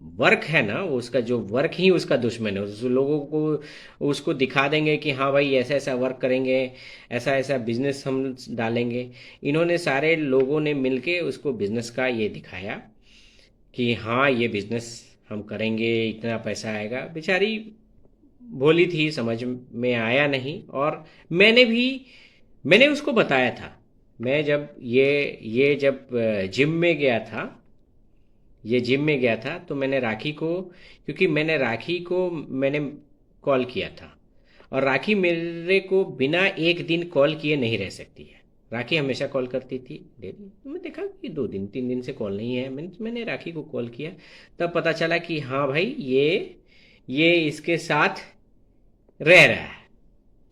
Speaker 1: वर्क है ना, वो उसका जो वर्क ही उसका दुश्मन है, उस लोगों को उसको दिखा देंगे कि हाँ भाई ऐसा ऐसा वर्क करेंगे, ऐसा ऐसा बिजनेस हम डालेंगे। इन्होंने सारे लोगों ने मिलके उसको बिजनेस का ये दिखाया कि हाँ ये बिजनेस हम करेंगे, इतना पैसा आएगा। बेचारी भोली थी, समझ में आया नहीं, और मैंने उसको बताया था। मैं जब ये जब जिम में गया था, ये जिम में गया था, तो मैंने राखी को, क्योंकि मैंने कॉल किया था, और राखी मेरे को बिना एक दिन कॉल किए नहीं रह सकती है। राखी हमेशा कॉल करती थी डेली, तो मैं देखा कि 2 दिन 3 दिन से कॉल नहीं है, मैंने राखी को कॉल किया, तब पता चला कि हाँ भाई ये इसके साथ रह रहा है,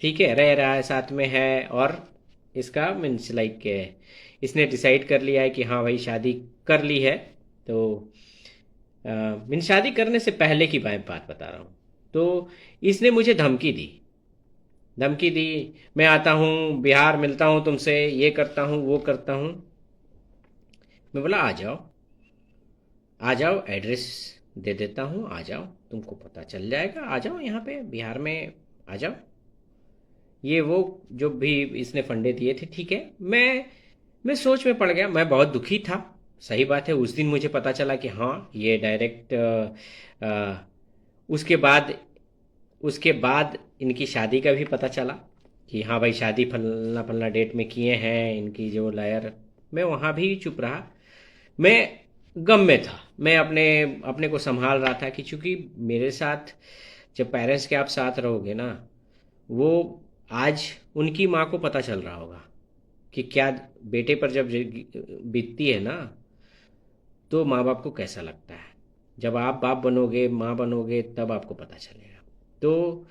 Speaker 1: ठीक है, रह रहा है, साथ में है, और इसका मीन्स लाइक इसने डिसाइड कर लिया है कि हाँ भाई शादी कर ली है। तो मीन्स शादी करने से पहले की बात बता रहा हूँ। तो इसने मुझे धमकी दी, मैं आता हूँ बिहार, मिलता हूँ तुमसे, ये करता हूँ वो करता हूँ। मैं बोला आ जाओ, एड्रेस दे देता हूँ, आ जाओ, तुमको पता चल जाएगा, आ जाओ यहाँ पे बिहार में, आ जाओ। ये वो जो भी इसने फंडे दिए थे, ठीक है। मैं सोच में पड़ गया, मैं बहुत दुखी था। सही बात है, उस दिन मुझे पता चला कि हाँ ये डायरेक्ट, उसके बाद उसके बाद इनकी शादी का भी पता चला कि हाँ भाई शादी फलना फलना डेट में किए हैं इनकी जो लायर। मैं वहाँ भी चुप रहा, मैं गम में था, मैं अपने अपने को संभाल रहा था कि चूंकि मेरे साथ जब पेरेंट्स के आप साथ रहोगे ना, वो आज उनकी माँ को पता चल रहा होगा कि क्या बेटे पर जब बीतती है ना, तो माँ बाप को कैसा लगता है। जब आप बाप बनोगे, माँ बनोगे, तब आपको पता चलेगा। तो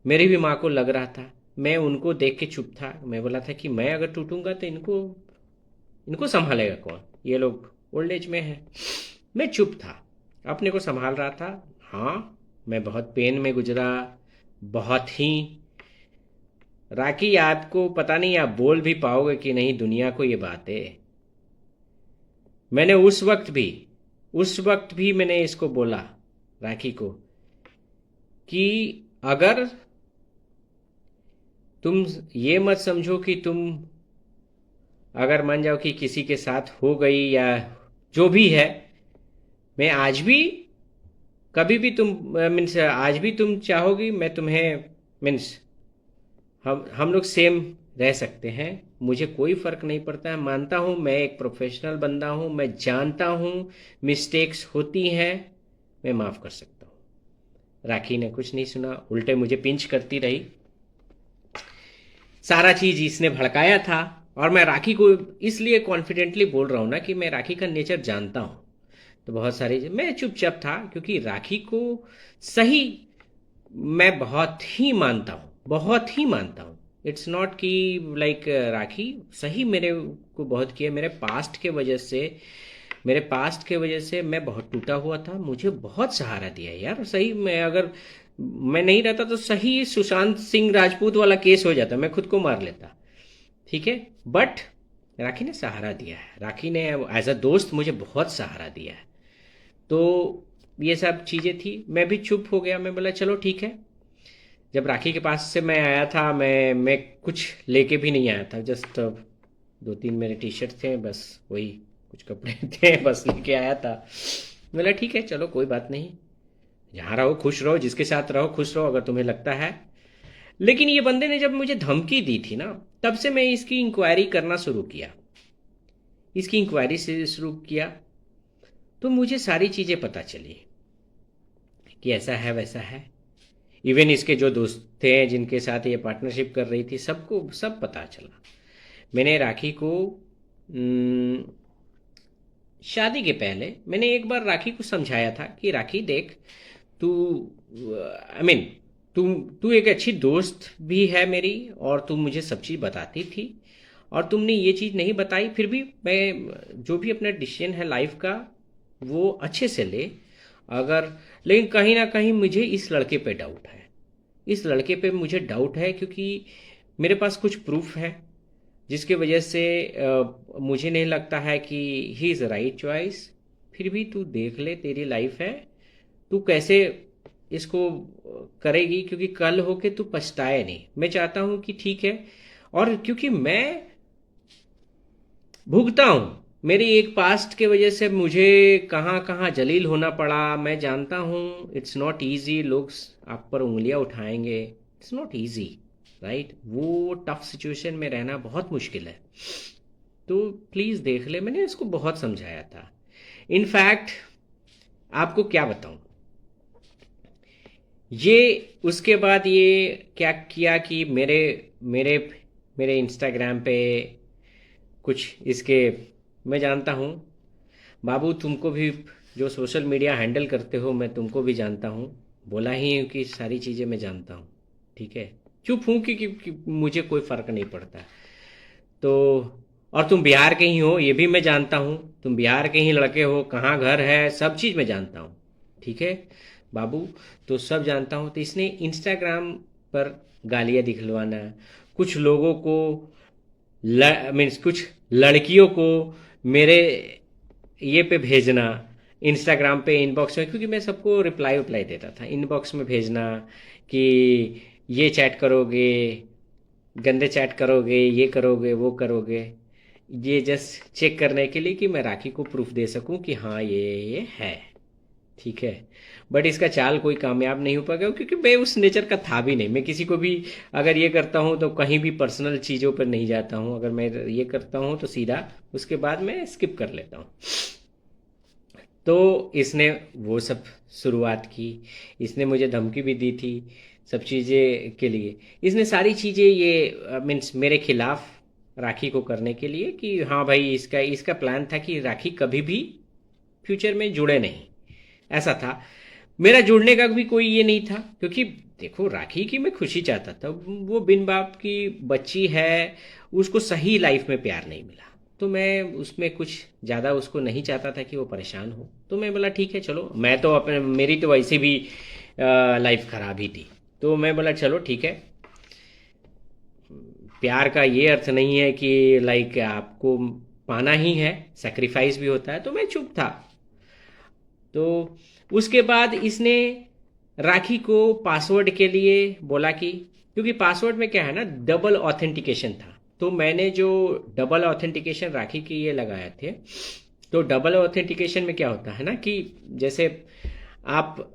Speaker 1: मेरी भी माँ को लग रहा था, मैं उनको देख के चुप था। मैं बोला था कि मैं अगर टूटूंगा तो इनको इनको संभालेगा कौन, ये लोग ओल्ड एज में हैं। मैं चुप था, अपने को संभाल रहा था। हाँ, मैं बहुत पेन में गुजरा, बहुत ही। राखी, आपको पता नहीं आप बोल भी पाओगे कि नहीं दुनिया को ये बातें। मैंने उस वक्त भी मैंने इसको बोला, राखी को, कि अगर तुम ये मत समझो कि तुम अगर मान जाओ कि किसी के साथ हो गई या जो भी है, मैं आज भी, कभी भी तुम मीन्स आज भी तुम चाहोगी मैं तुम्हें, मीन्स हम लोग सेम रह सकते हैं। मुझे कोई फर्क नहीं पड़ता है। मानता हूँ मैं एक प्रोफेशनल बंदा हूँ, मैं जानता हूँ मिस्टेक्स होती हैं, मैं माफ़ कर सकता हूँ। राखी ने कुछ नहीं सुना, उल्टे मुझे पिंच करती रही। सारा चीज़ इसने भड़काया था। और मैं राखी को इसलिए कॉन्फिडेंटली बोल रहा हूँ ना कि मैं राखी का नेचर जानता हूँ। तो बहुत सारी मैं चुपचाप था क्योंकि राखी को सही मैं बहुत ही मानता हूँ, बहुत ही मानता हूँ। इट्स नॉट कि लाइक राखी सही मेरे को बहुत किया। मेरे पास्ट के वजह से मैं बहुत टूटा हुआ था। मुझे बहुत सहारा दिया यार। सही, मैं अगर मैं नहीं रहता तो सही सुशांत सिंह राजपूत वाला केस हो जाता, मैं खुद को मार लेता। ठीक है, बट राखी ने सहारा दिया है। राखी ने एज अ दोस्त मुझे बहुत सहारा दिया है। तो ये सब चीज़ें थी। मैं भी चुप हो गया। मैं बोला चलो ठीक है। जब राखी के पास से मैं आया था, मैं कुछ लेके भी नहीं आया था। जस्ट 2-3 मेरे टी शर्ट थे, बस वही कुछ कपड़े थे, बस लेके आया था। बोला ठीक है चलो कोई बात नहीं, जहाँ रहो खुश रहो, जिसके साथ रहो खुश रहो अगर तुम्हें लगता है। लेकिन ये बंदे ने जब मुझे धमकी दी थी ना, तब से मैं इसकी इंक्वायरी करना शुरू किया। इसकी इंक्वायरी से शुरू किया तो मुझे सारी चीज़ें पता चली कि ऐसा है वैसा है। इवन इसके जो दोस्त थे जिनके साथ ये पार्टनरशिप कर रही थी, सबको सब पता चला। मैंने राखी को शादी के पहले मैंने एक बार राखी को समझाया था कि राखी देख, तू आई मीन तू तू एक अच्छी दोस्त भी है मेरी, और तू मुझे सब चीज़ बताती थी, और तुमने ये चीज़ नहीं बताई। फिर भी मैं जो भी अपना डिसीजन है लाइफ का वो अच्छे से ले। अगर लेकिन कहीं ना कहीं मुझे इस लड़के पे डाउट है। इस लड़के पे मुझे डाउट है क्योंकि मेरे पास कुछ प्रूफ है जिसके वजह से मुझे नहीं लगता है कि ही इज़ राइट चॉइस। फिर भी तू देख ले, तेरी लाइफ है, तू कैसे इसको करेगी, क्योंकि कल होके तू पछताए नहीं। मैं चाहता हूँ कि ठीक है, और क्योंकि मैं भुगता हूँ मेरी एक पास्ट के वजह से, मुझे कहाँ कहाँ जलील होना पड़ा। मैं जानता हूँ इट्स नॉट इजी। लोग आप पर उंगलियां उठाएंगे, इट्स नॉट इजी, राइट। वो टफ सिचुएशन में रहना बहुत मुश्किल है। तो प्लीज़ देख ले, मैंने इसको बहुत समझाया था। इनफैक्ट आपको क्या बताऊं, ये उसके बाद ये क्या किया कि मेरे मेरे मेरे इंस्टाग्राम पे कुछ इसके, मैं जानता हूँ बाबू, तुमको भी जो सोशल मीडिया हैंडल करते हो, मैं तुमको भी जानता हूँ। बोला ही हूँ कि सारी चीज़ें मैं जानता हूँ। ठीक है, चुप हूँ कि मुझे कोई फ़र्क नहीं पड़ता। तो और तुम बिहार के ही हो ये भी मैं जानता हूँ। तुम बिहार के ही लड़के हो, कहाँ घर है, सब चीज़ मैं जानता हूँ। ठीक है बाबू, तो सब जानता हूँ। तो इसने इंस्टाग्राम पर गालियाँ दिखलवाना, कुछ लोगों को मीन्स कुछ लड़कियों को मेरे ये पे भेजना, इंस्टाग्राम पे इनबॉक्स में, क्योंकि मैं सबको रिप्लाई उप्लाई देता था, इनबॉक्स में भेजना कि ये चैट करोगे, गंदे चैट करोगे, ये करोगे वो करोगे। ये जस्ट चेक करने के लिए कि मैं राखी को प्रूफ दे सकूं कि हाँ ये है। ठीक है, बट इसका चाल कोई कामयाब नहीं हो पाएगा क्योंकि मैं उस नेचर का था भी नहीं। मैं किसी को भी अगर ये करता हूँ तो कहीं भी पर्सनल चीज़ों पर नहीं जाता हूँ। अगर मैं ये करता हूँ तो सीधा उसके बाद मैं स्किप कर लेता हूँ। तो इसने वो सब शुरुआत की। इसने मुझे धमकी भी दी थी सब चीज़ें के लिए। इसने सारी चीज़ें ये मीन्स मेरे खिलाफ राखी को करने के लिए कि हाँ भाई, इसका इसका प्लान था कि राखी कभी भी फ्यूचर में जुड़े नहीं, ऐसा था। मेरा जुड़ने का भी कोई ये नहीं था, क्योंकि देखो राखी की मैं खुशी चाहता था। वो बिन बाप की बच्ची है, उसको सही लाइफ में प्यार नहीं मिला, तो मैं उसमें कुछ ज़्यादा उसको नहीं चाहता था कि वो परेशान हो। तो मैं बोला ठीक है चलो, मैं तो अपने मेरी तो वैसे भी लाइफ खराब ही थी, तो मैं बोला चलो ठीक है। प्यार का ये अर्थ नहीं है कि लाइक आपको पाना ही है, सेक्रीफाइस भी होता है। तो मैं चुप था। तो उसके बाद इसने राखी को पासवर्ड के लिए बोला कि, क्योंकि पासवर्ड में क्या है ना, डबल ऑथेंटिकेशन था। तो मैंने जो डबल ऑथेंटिकेशन राखी के ये लगाए थे, तो डबल ऑथेंटिकेशन में क्या होता है ना कि जैसे आप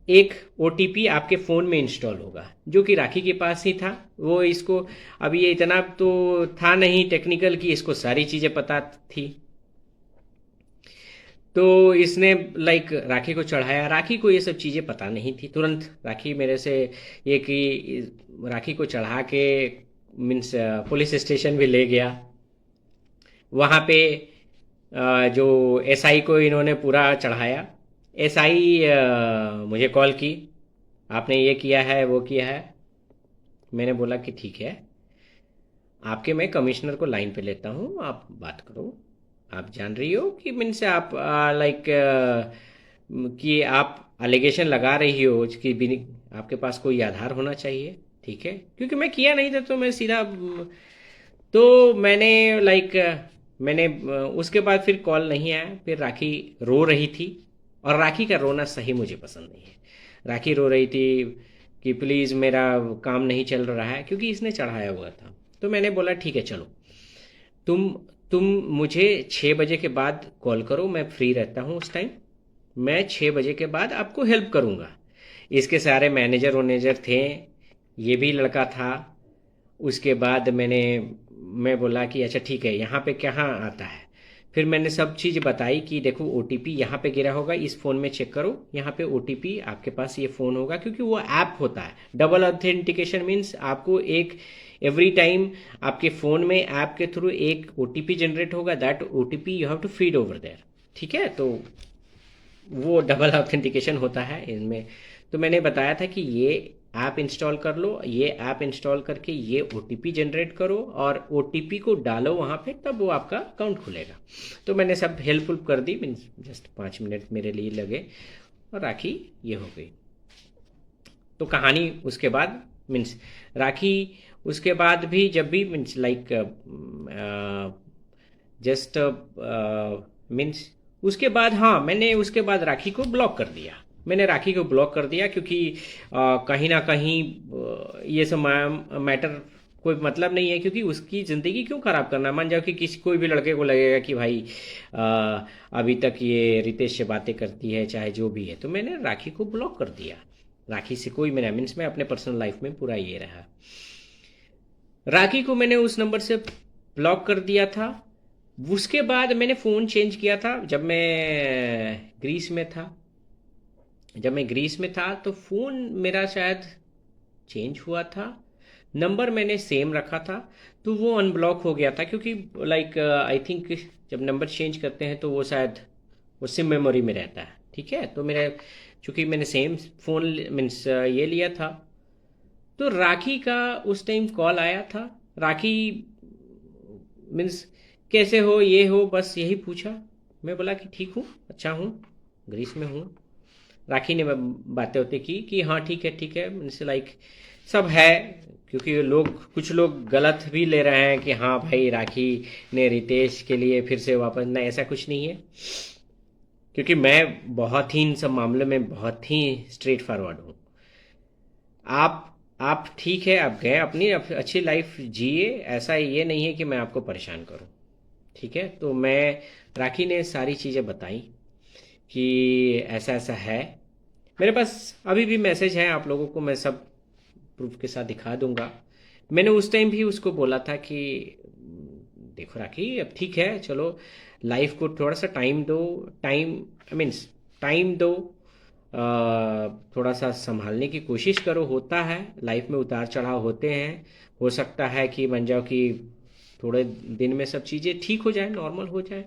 Speaker 1: एक ओटीपी आपके फ़ोन में इंस्टॉल होगा, जो कि राखी के पास ही था। वो इसको अब ये इतना तो था नहीं टेक्निकल कि इसको सारी चीज़ें पता थी। तो इसने लाइक राखी को चढ़ाया। राखी को ये सब चीज़ें पता नहीं थी। तुरंत राखी मेरे से ये कि राखी को चढ़ा के मीन्स पुलिस स्टेशन भी ले गया। वहाँ पे जो एसआई को इन्होंने पूरा चढ़ाया। एसआई मुझे कॉल की, आपने ये किया है वो किया है। मैंने बोला कि ठीक है, आपके मैं कमिश्नर को लाइन पे लेता हूँ, आप बात करो। आप जान रही हो कि मीन्स आप लाइक कि आप अलिगेशन लगा रही हो कि आपके पास कोई आधार होना चाहिए, ठीक है। क्योंकि मैं किया नहीं था, तो मैं सीधा तो मैंने लाइक मैंने उसके बाद फिर कॉल नहीं आया। फिर राखी रो रही थी, और राखी का रोना सही मुझे पसंद नहीं है। राखी रो रही थी कि प्लीज़ मेरा काम नहीं चल रहा है, क्योंकि इसने चढ़ाया हुआ था। तो मैंने बोला ठीक है चलो, तुम तुम मुझे 6 बजे के बाद कॉल करो, मैं फ्री रहता हूँ उस टाइम। मैं 6 बजे के बाद आपको हेल्प करूँगा। इसके सारे मैनेजर वैनेजर थे, ये भी लड़का था। उसके बाद मैं बोला कि अच्छा ठीक है, यहाँ पे कहाँ आता है। फिर मैंने सब चीज़ बताई कि देखो ओटीपी यहाँ पे गिरा होगा, इस फ़ोन में चेक करो, यहाँ पे ओटीपी आपके पास ये फ़ोन होगा। क्योंकि वो ऐप होता है, डबल ऑथेंटिकेशन मीन्स आपको एक एवरी टाइम आपके फ़ोन में ऐप के थ्रू एक ओटीपी जनरेट होगा। That OTP you have to feed over there, ठीक है। तो वो डबल ऑथेंटिकेशन होता है इनमें। तो मैंने बताया था कि ये ऐप इंस्टॉल कर लो, ये ऐप इंस्टॉल करके ये ओटीपी जनरेट करो, और ओटीपी को डालो वहाँ पे, तब वो आपका अकाउंट खुलेगा। तो मैंने सब हेल्पफुल कर दी, मीन्स जस्ट 5 मिनट मेरे लिए लगे, और राखी ये हो गई। तो कहानी उसके बाद मीन्स राखी उसके बाद भी जब भी मीन्स लाइक जस्ट मीन्स उसके बाद, हाँ मैंने उसके बाद राखी को ब्लॉक कर दिया। मैंने राखी को ब्लॉक कर दिया, क्योंकि कहीं ना कहीं ये सब मैटर कोई मतलब नहीं है। क्योंकि उसकी ज़िंदगी क्यों ख़राब करना। मान जाओ कि किसी कोई भी लड़के को लगेगा कि भाई अभी तक ये रितेश से बातें करती है, चाहे जो भी है, तो मैंने राखी को ब्लॉक कर दिया। राखी से कोई मेरा मीन्स मैं अपने पर्सनल लाइफ में पूरा ये रहा। राखी को मैंने उस नंबर से ब्लॉक कर दिया था। उसके बाद मैंने फ़ोन चेंज किया था जब मैं ग्रीस में था। तो फ़ोन मेरा शायद चेंज हुआ था, नंबर मैंने सेम रखा था, तो वो अनब्लॉक हो गया था। क्योंकि लाइक आई थिंक जब नंबर चेंज करते हैं तो वो शायद वो सिम मेमोरी में रहता है, ठीक है। तो मेरा चूँकि मैंने सेम फ़ोन मीन्स ये लिया था। तो राखी का उस टाइम कॉल आया था। राखी मीन्स कैसे हो, ये हो, बस यही पूछा। मैं बोला कि ठीक हूँ, अच्छा हूँ, ग्रीस में हूँ। राखी ने बातें होती की कि हाँ ठीक है मीन्स लाइक सब है। क्योंकि कुछ लोग गलत भी ले रहे हैं कि हाँ भाई राखी ने रितेश के लिए फिर से वापस, ना ऐसा कुछ नहीं है। क्योंकि मैं बहुत ही इन सब मामलों में बहुत ही स्ट्रेट फॉरवर्ड हूँ। आप ठीक है, आप गए अपनी अच्छी लाइफ जिए, ऐसा ये नहीं है कि मैं आपको परेशान करूं, ठीक है। तो मैं राखी ने सारी चीज़ें बताई कि ऐसा ऐसा है। मेरे पास अभी भी मैसेज है, आप लोगों को मैं सब प्रूफ के साथ दिखा दूंगा। मैंने उस टाइम भी उसको बोला था कि देखो राखी, अब ठीक है, चलो लाइफ को थोड़ा सा टाइम दो, टाइम आई मीन्स टाइम दो, थोड़ा सा संभालने की कोशिश करो। होता है लाइफ में, उतार चढ़ाव होते हैं। हो सकता है कि मान जाओ कि थोड़े दिन में सब चीज़ें ठीक हो जाए, नॉर्मल हो जाए।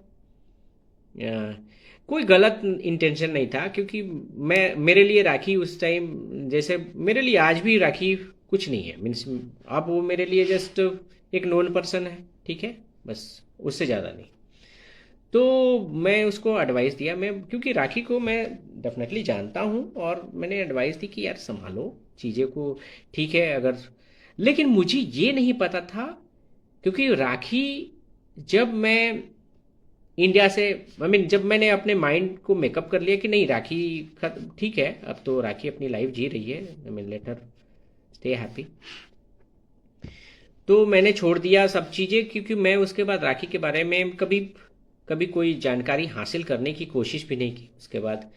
Speaker 1: कोई गलत इंटेंशन नहीं था, क्योंकि मैं मेरे लिए राखी उस टाइम, जैसे मेरे लिए आज भी राखी कुछ नहीं है, मीन्स अब वो मेरे लिए जस्ट एक नोन पर्सन है, ठीक है, बस उससे ज़्यादा नहीं। तो मैं उसको एडवाइस दिया, मैं क्योंकि राखी को मैं डेफिनेटली जानता हूँ, और मैंने एडवाइस दी कि यार संभालो चीज़ें को, ठीक है अगर। लेकिन मुझे ये नहीं पता था, क्योंकि राखी, जब मैं इंडिया से, आई मीन जब मैंने अपने माइंड को मेकअप कर लिया कि नहीं राखी ठीक है, अब तो राखी अपनी लाइफ जी रही है, I mean let her stay happy, तो मैंने छोड़ दिया सब चीज़ें, क्योंकि मैं उसके बाद राखी के बारे में कभी कभी कोई जानकारी हासिल करने की कोशिश भी नहीं की। उसके बाद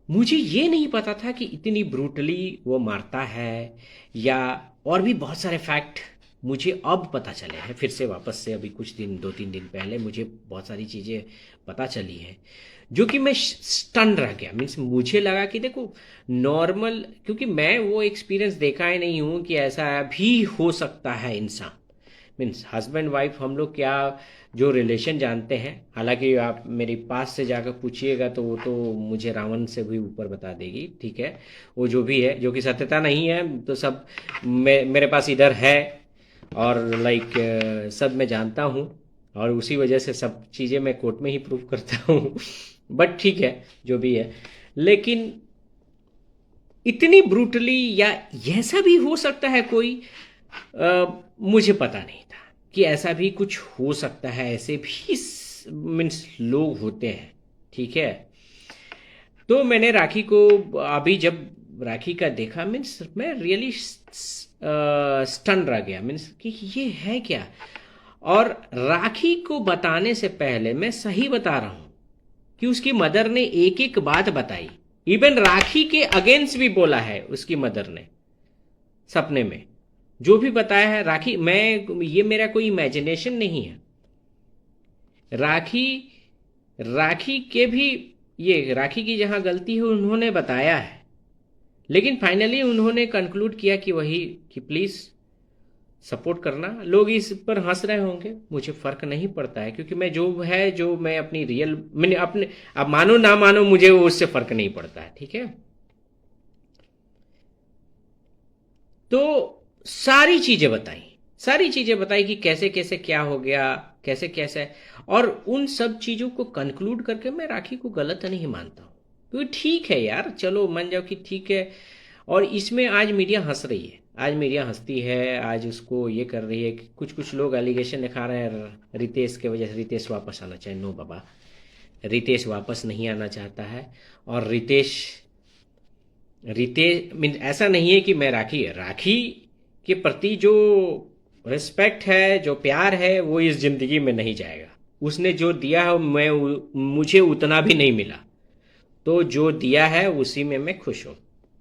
Speaker 1: मुझे ये नहीं पता था कि इतनी ब्रूटली वो मारता है, या और भी बहुत सारे फैक्ट मुझे अब पता चले हैं, फिर से वापस से अभी कुछ दिन, 2-3 दिन पहले मुझे बहुत सारी चीज़ें पता चली हैं, जो कि मैं स्टन रह गया। मीन्स मुझे लगा कि देखो नॉर्मल, क्योंकि मैं वो एक्सपीरियंस देखा ही नहीं हूँ कि ऐसा भी हो सकता है इंसान। मीन्स हस्बैंड वाइफ हम लोग क्या जो रिलेशन जानते हैं, हालांकि आप मेरे पास से जाकर पूछिएगा तो वो तो मुझे रावण से भी ऊपर बता देगी, ठीक है, वो जो भी है, जो कि सत्यता नहीं है, तो सब मेरे पास इधर है, और लाइक सब मैं जानता हूँ, और उसी वजह से सब चीज़ें मैं कोर्ट में ही प्रूव करता हूँ। बट ठीक है, जो भी है, लेकिन इतनी ब्रूटली या ऐसा भी हो सकता है कोई, मुझे पता नहीं था कि ऐसा भी कुछ हो सकता है, ऐसे भी मीन्स लोग होते हैं, ठीक है। तो मैंने राखी को अभी जब राखी का देखा, मीन्स मैं रियली स्टन रह गया, मीन्स कि ये है क्या। और राखी को बताने से पहले मैं सही बता रहा हूं कि उसकी मदर ने एक एक बात बताई, इवन राखी के अगेंस्ट भी बोला है उसकी मदर ने, सपने में जो भी बताया है। राखी, मैं ये मेरा कोई इमेजिनेशन नहीं है, राखी राखी के भी, ये राखी की जहां गलती है उन्होंने बताया है, लेकिन फाइनली उन्होंने कंक्लूड किया कि वही, कि प्लीज़ सपोर्ट करना। लोग इस पर हंस रहे होंगे, मुझे फ़र्क नहीं पड़ता है, क्योंकि मैं जो है, जो मैं अपनी रियल, मैंने अपने, अब मानो ना मानो मुझे वो उससे फ़र्क नहीं पड़ता है, ठीक है। तो सारी चीज़ें बताई, सारी चीज़ें बताई कि कैसे कैसे क्या हो गया, कैसे कैसे, और उन सब चीज़ों को कंक्लूड करके मैं राखी को गलत नहीं मानता हूँ, क्योंकि ठीक है यार, चलो मान जाओ कि ठीक है। और इसमें आज मीडिया हंस रही है, आज मीडिया हंसती है, आज उसको ये कर रही है कि कुछ कुछ लोग एलिगेशन दिखा रहे हैं रितेश के वजह से, रितेश वापस आना चाहिए। नो बाबा, रितेश वापस नहीं आना चाहता है। और रितेश रितेश मीन ऐसा नहीं है कि मैं राखी राखी के प्रति जो रिस्पेक्ट है, जो प्यार है, वो इस ज़िंदगी में नहीं जाएगा। उसने जो दिया है मुझे उतना भी नहीं मिला, तो जो दिया है उसी में मैं खुश हूँ,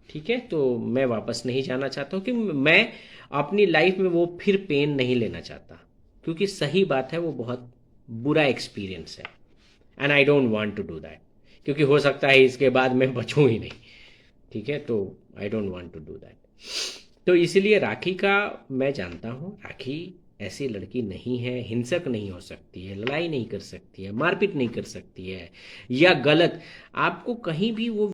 Speaker 1: ठीक है। तो मैं वापस नहीं जाना चाहता हूँ, कि मैं अपनी लाइफ में वो फिर पेन नहीं लेना चाहता, क्योंकि सही बात है वो बहुत बुरा एक्सपीरियंस है, and I don't want to do that, क्योंकि हो सकता है इसके बाद मैं बचूँ ही नहीं, ठीक है। तो I don't want to do that. तो इसलिए राखी का मैं जानता हूँ, राखी ऐसी लड़की नहीं है, हिंसक नहीं हो सकती है, लड़ाई नहीं कर सकती है, मारपीट नहीं कर सकती है, या गलत आपको कहीं भी वो